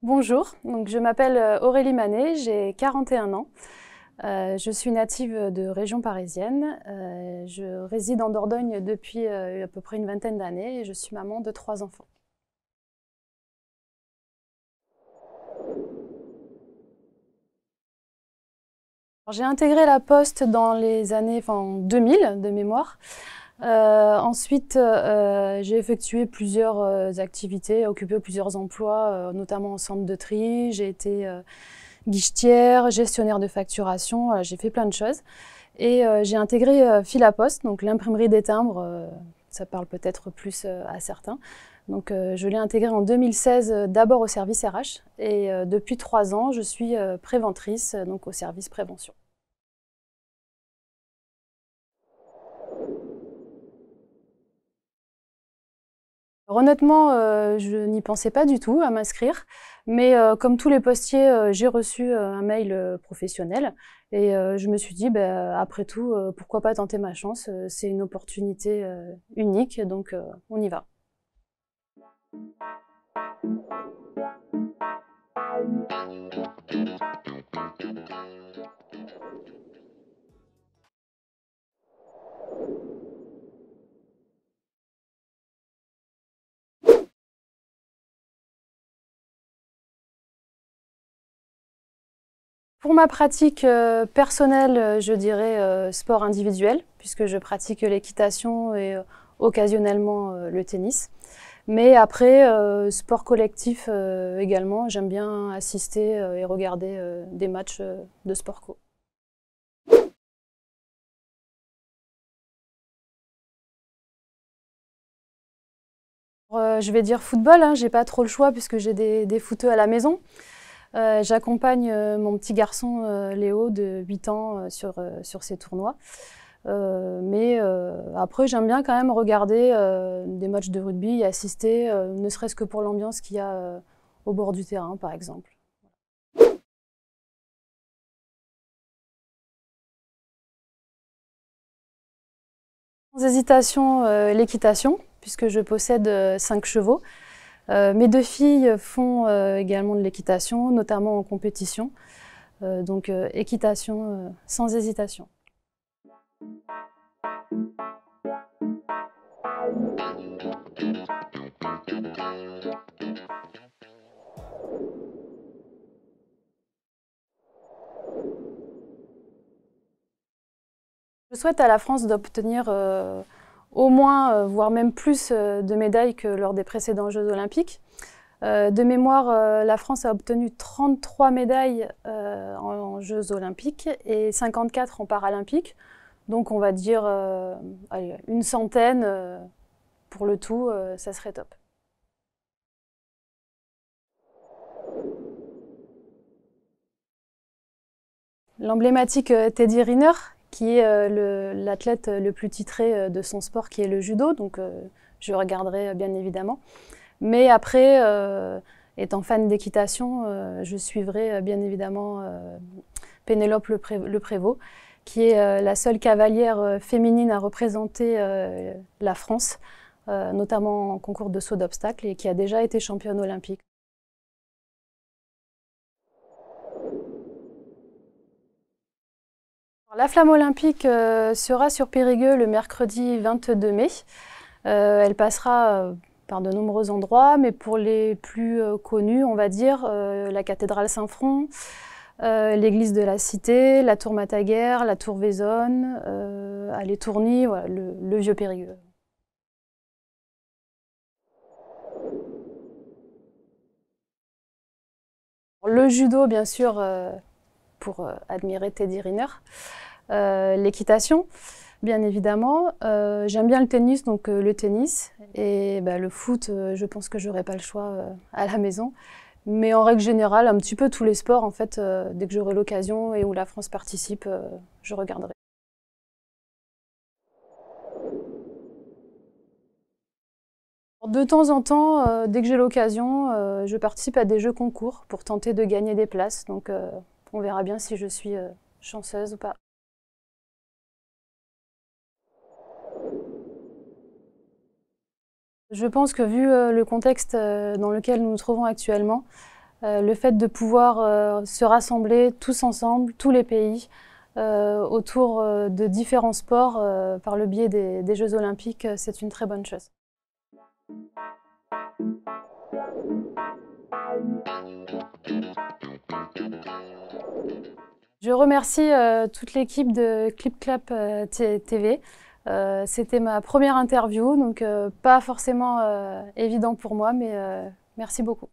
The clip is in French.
Bonjour, donc je m'appelle Aurélie Manet, j'ai 41 ans. Je suis native de région parisienne. Je réside en Dordogne depuis à peu près une vingtaine d'années et je suis maman de 3 enfants. J'ai intégré la Poste dans les années 2000 de mémoire. Ensuite, j'ai effectué plusieurs activités, occupé plusieurs emplois, notamment en centre de tri. J'ai été guichetière, gestionnaire de facturation, j'ai fait plein de choses. Et j'ai intégré Filaposte, donc l'imprimerie des timbres, ça parle peut-être plus à certains. Donc je l'ai intégré en 2016, d'abord au service RH, et depuis 3 ans, je suis préventrice, donc au service prévention. Honnêtement, je n'y pensais pas du tout à m'inscrire, mais comme tous les postiers, j'ai reçu un mail professionnel et je me suis dit, après tout, pourquoi pas tenter ma chance, c'est une opportunité unique, donc on y va. Pour ma pratique personnelle, je dirais sport individuel, puisque je pratique l'équitation et occasionnellement le tennis. Mais après, sport collectif également, j'aime bien assister et regarder des matchs de sport co. Je vais dire football, hein, j'ai pas trop le choix puisque j'ai des footeux à la maison. J'accompagne mon petit garçon Léo de 8 ans sur ces tournois. Mais après, j'aime bien quand même regarder des matchs de rugby et assister, ne serait-ce que pour l'ambiance qu'il y a au bord du terrain, par exemple. Sans hésitation, l'équitation, puisque je possède 5 chevaux. Mes 2 filles font également de l'équitation, notamment en compétition. Donc équitation sans hésitation. Je souhaite à la France d'obtenir au moins, voire même plus de médailles que lors des précédents Jeux olympiques. De mémoire, la France a obtenu 33 médailles en Jeux olympiques et 54 en paralympiques. Donc on va dire allez, une centaine pour le tout, ça serait top. L'emblématique Teddy Riner, qui est l'athlète le plus titré de son sport, qui est le judo, donc je regarderai bien évidemment. Mais après, étant fan d'équitation, je suivrai bien évidemment Pénélope Le Prévost, qui est la seule cavalière féminine à représenter la France, notamment en concours de saut d'obstacles, et qui a déjà été championne olympique. La flamme olympique sera sur Périgueux le mercredi 22 mai. Elle passera par de nombreux endroits, mais pour les plus connus, on va dire, la cathédrale Saint-Front, l'église de la Cité, la tour Mataguer, la tour Vaisonne, les Tourny, voilà, le vieux Périgueux. Le judo, bien sûr, pour admirer Teddy Riner. L'équitation, bien évidemment. J'aime bien le tennis, donc le tennis. Et le foot, je pense que j'aurai pas le choix à la maison. Mais en règle générale, un petit peu tous les sports, en fait, dès que j'aurai l'occasion et où la France participe, je regarderai. De temps en temps, dès que j'ai l'occasion, je participe à des jeux concours pour tenter de gagner des places. Donc on verra bien si je suis chanceuse ou pas. Je pense que vu le contexte dans lequel nous nous trouvons actuellement, le fait de pouvoir se rassembler tous ensemble, tous les pays, autour de différents sports par le biais des Jeux Olympiques, c'est une très bonne chose. Je remercie toute l'équipe de Clip Clap TV. C'était ma première interview, donc pas forcément évident pour moi, mais merci beaucoup.